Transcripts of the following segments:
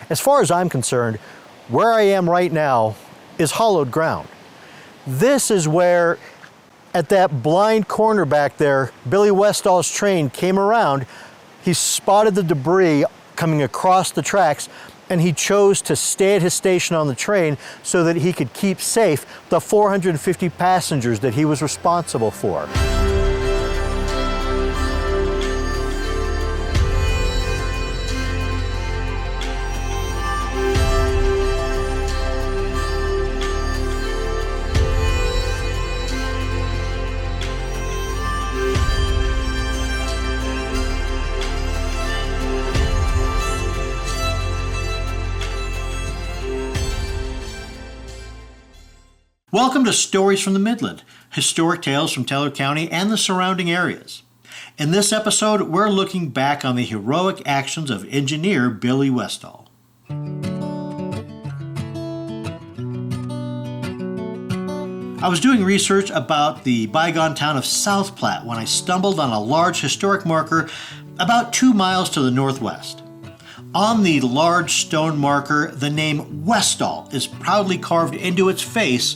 As far as I'm concerned, where I am right now is hollowed ground. This is where, at that blind corner back there, Billy Westall's train came around. He spotted the debris coming across the tracks, and he chose to stay at his station on the train so that he could keep safe the 450 passengers that he was responsible for. Welcome to Stories from the Midland, historic tales from Teller County and the surrounding areas. In this episode, we're looking back on the heroic actions of engineer Billy Westall. I was doing research about the bygone town of South Platte when I stumbled on a large historic marker about 2 miles to the northwest. On the large stone marker, the name Westall is proudly carved into its face,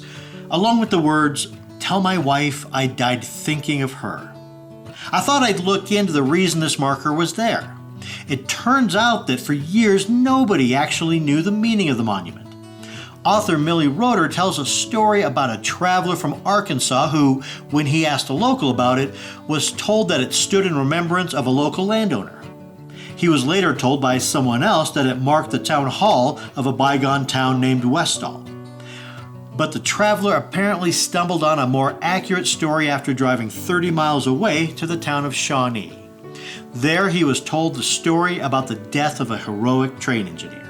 along with the words, "Tell my wife I died thinking of her." I thought I'd look into the reason this marker was there. It turns out that for years nobody actually knew the meaning of the monument. Author Millie Roeder tells a story about a traveler from Arkansas who, when he asked a local about it, was told that it stood in remembrance of a local landowner. He was later told by someone else that it marked the town hall of a bygone town named Westall. But the traveler apparently stumbled on a more accurate story after driving 30 miles away to the town of Shawnee. There he was told the story about the death of a heroic train engineer.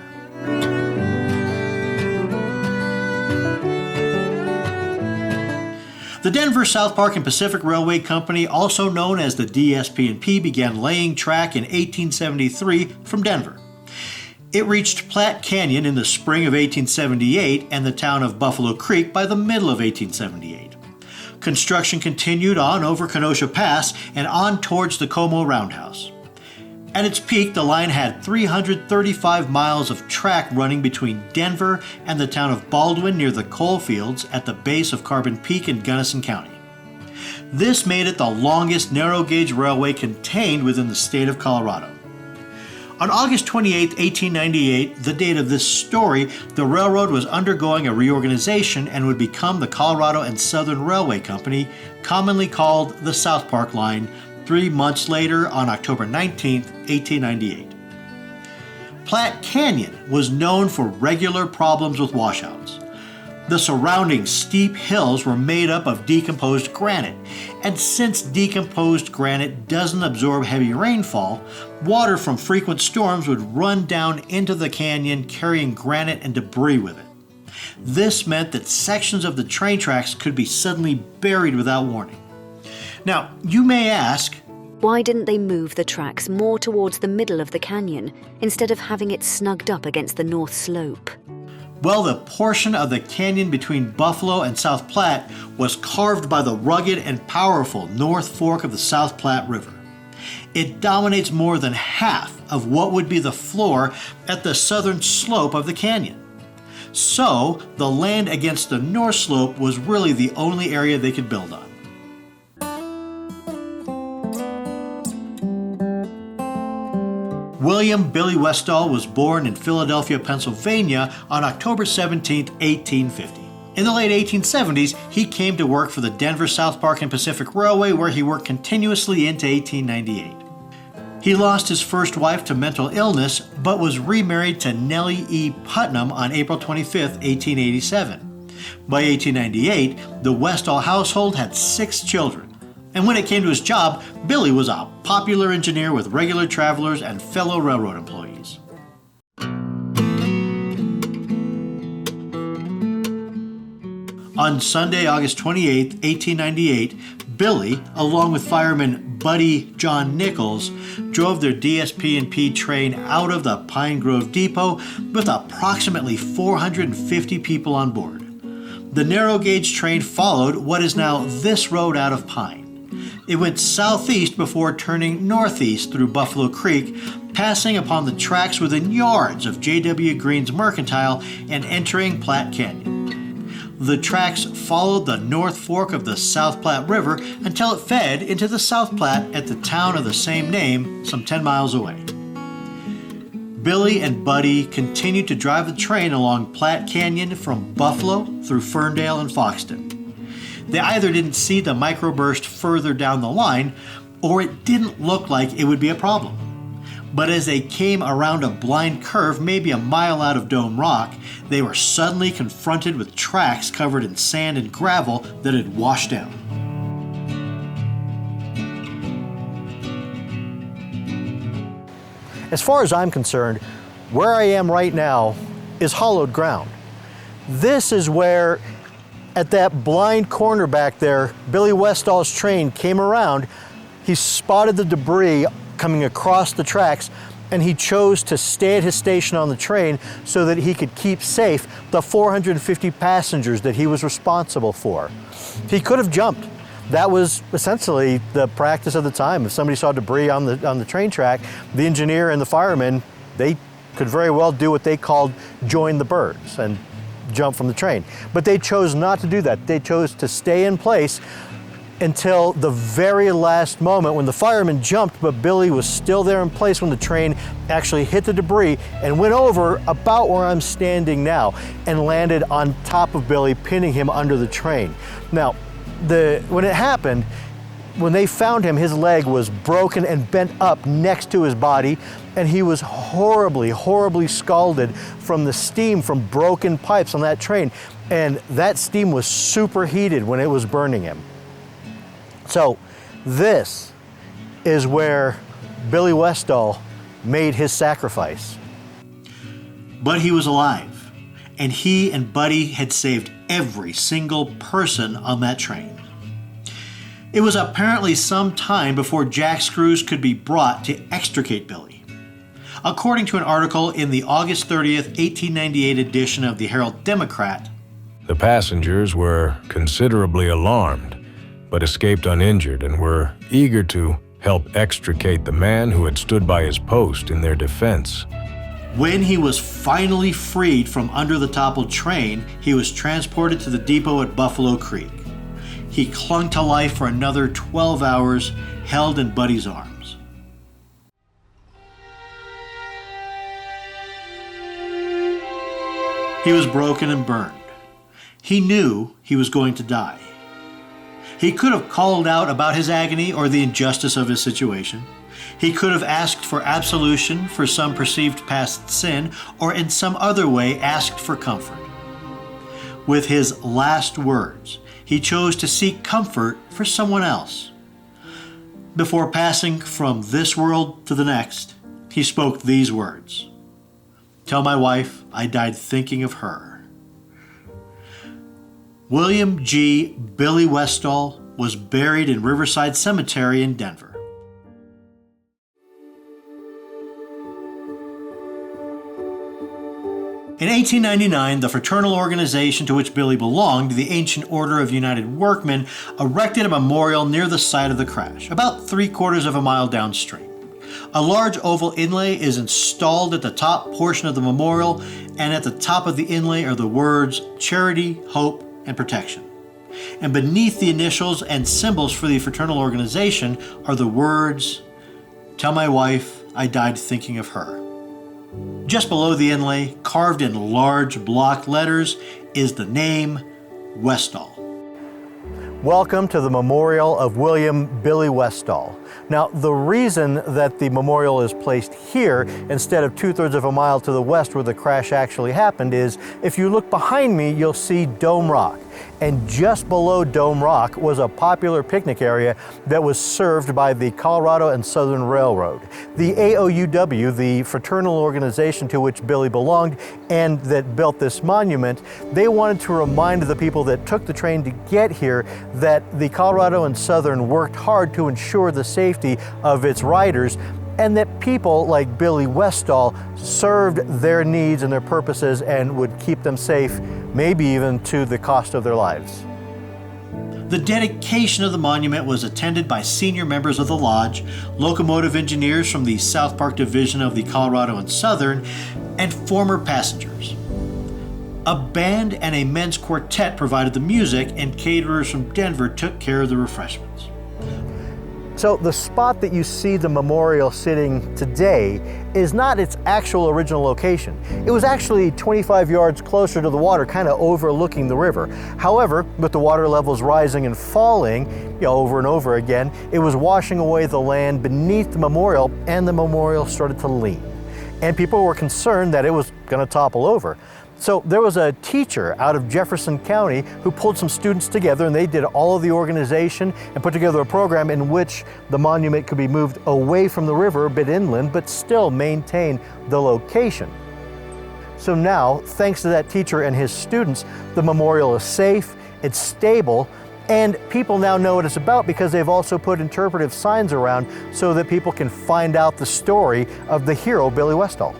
The Denver, South Park, and Pacific Railway Company, also known as the DSP&P, began laying track in 1873 from Denver. It reached Platte Cañon in the spring of 1878 and the town of Buffalo Creek by the middle of 1878. Construction continued on over Kenosha Pass and on towards the Como Roundhouse. At its peak, the line had 335 miles of track running between Denver and the town of Baldwin near the coal fields at the base of Carbon Peak in Gunnison County. This made it the longest narrow-gauge railway contained within the state of Colorado. On August 28, 1898, the date of this story, the railroad was undergoing a reorganization and would become the Colorado and Southern Railway Company, commonly called the South Park Line, 3 months later on October 19, 1898. Platte Canyon was known for regular problems with washouts. The surrounding steep hills were made up of decomposed granite, and since decomposed granite doesn't absorb heavy rainfall, water from frequent storms would run down into the canyon carrying granite and debris with it. This meant that sections of the train tracks could be suddenly buried without warning. Now, you may ask, why didn't they move the tracks more towards the middle of the canyon instead of having it snugged up against the north slope? Well, the portion of the canyon between Buffalo and South Platte was carved by the rugged and powerful North Fork of the South Platte River. It dominates more than half of what would be the floor at the southern slope of the canyon. So, the land against the north slope was really the only area they could build on. William Billy Westall was born in Philadelphia, Pennsylvania on October 17, 1850. In the late 1870s, he came to work for the Denver, South Park, and Pacific Railway, where he worked continuously into 1898. He lost his first wife to mental illness, but was remarried to Nellie E. Putnam on April 25, 1887. By 1898, the Westall household had 6 children. And when it came to his job, Billy was a popular engineer with regular travelers and fellow railroad employees. On Sunday, August 28, 1898, Billy, along with fireman Buddy John Nichols, drove their DSP&P train out of the Pine Grove Depot with approximately 450 people on board. The narrow gauge train followed what is now this road out of Pine. It went southeast before turning northeast through Buffalo Creek, passing upon the tracks within yards of J.W. Green's Mercantile and entering Platte Canyon. The tracks followed the North Fork of the South Platte River until it fed into the South Platte at the town of the same name, some 10 miles away. Billy and Buddy continued to drive the train along Platte Canyon from Buffalo through Ferndale and Foxton. They either didn't see the microburst further down the line, or it didn't look like it would be a problem. But as they came around a blind curve maybe a mile out of Dome Rock, they were suddenly confronted with tracks covered in sand and gravel that had washed down. As far as I'm concerned, where I am right now is hollowed ground. This is where, at that blind corner back there, Billy Westall's train came around. He spotted the debris coming across the tracks, and he chose to stay at his station on the train so that he could keep safe the 450 passengers that he was responsible for. He could have jumped. That was essentially the practice of the time. If somebody saw debris on the train track, the engineer and the fireman, they could very well do what they called join the birds and jump from the train. But they chose not to do that. They chose to stay in place until the very last moment when the fireman jumped, but Billy was still there in place when the train actually hit the debris and went over about where I'm standing now and landed on top of Billy, pinning him under the train. Now, when it happened, when they found him, his leg was broken and bent up next to his body, and he was horribly, horribly scalded from the steam from broken pipes on that train. And that steam was superheated when it was burning him. So this is where Billy Westall made his sacrifice. But he was alive, and he and Buddy had saved every single person on that train. It was apparently some time before jack screws could be brought to extricate Billy. According to an article in the August 30th, 1898 edition of the Herald Democrat, the passengers were considerably alarmed, but escaped uninjured and were eager to help extricate the man who had stood by his post in their defense. When he was finally freed from under the toppled train, he was transported to the depot at Buffalo Creek. He clung to life for another 12 hours, held in Buddy's arms. He was broken and burned. He knew he was going to die. He could have called out about his agony or the injustice of his situation. He could have asked for absolution for some perceived past sin, or in some other way asked for comfort. With his last words, he chose to seek comfort for someone else. Before passing from this world to the next, he spoke these words: "Tell my wife I died thinking of her." William G. Billy Westall was buried in Riverside Cemetery in Denver. In 1899, the fraternal organization to which Billy belonged, the Ancient Order of United Workmen, erected a memorial near the site of the crash, about 3/4 of a mile downstream. A large oval inlay is installed at the top portion of the memorial, and at the top of the inlay are the words "Charity, Hope, and Protection." And beneath the initials and symbols for the fraternal organization are the words, "Tell my wife I died thinking of her." Just below the inlay, carved in large block letters, is the name Westall. Welcome to the memorial of William Billy Westall. Now, the reason that the memorial is placed here instead of 2/3 of a mile to the west where the crash actually happened is, if you look behind me, you'll see Dome Rock. And just below Dome Rock was a popular picnic area that was served by the Colorado and Southern Railroad. The AOUW, the fraternal organization to which Billy belonged and that built this monument, they wanted to remind the people that took the train to get here that the Colorado and Southern worked hard to ensure the safety of its riders, and that people like Billy Westall served their needs and their purposes and would keep them safe, maybe even to the cost of their lives. The dedication of the monument was attended by senior members of the lodge, locomotive engineers from the South Park Division of the Colorado and Southern, and former passengers. A band and a men's quartet provided the music, and caterers from Denver took care of the refreshments. So the spot that you see the memorial sitting today is not its actual original location. It was actually 25 yards closer to the water, kind of overlooking the river. However, with the water levels rising and falling, over and over again, it was washing away the land beneath the memorial, and the memorial started to lean. And people were concerned that it was going to topple over. So there was a teacher out of Jefferson County who pulled some students together, and they did all of the organization and put together a program in which the monument could be moved away from the river, a bit inland, but still maintain the location. So now, thanks to that teacher and his students, the memorial is safe, it's stable, and people now know what it's about because they've also put interpretive signs around so that people can find out the story of the hero, Billy Westall.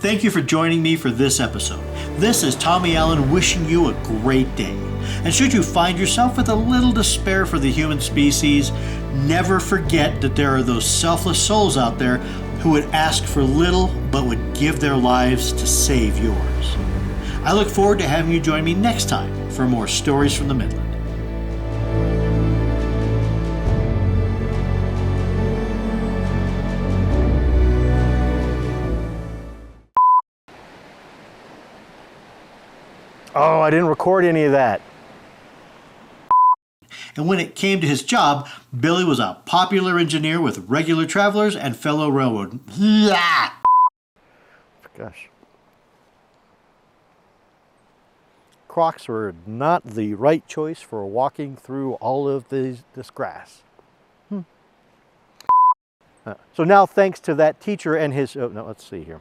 Thank you for joining me for this episode. This is Tommy Allen wishing you a great day. And should you find yourself with a little despair for the human species, never forget that there are those selfless souls out there who would ask for little but would give their lives to save yours. I look forward to having you join me next time for more stories from the Midland. Oh, I didn't record any of that. And when it came to his job, Billy was a popular engineer with regular travelers and fellow railroad. Gosh. Crocs were not the right choice for walking through all of this grass. So now, thanks to that teacher and his, let's see here.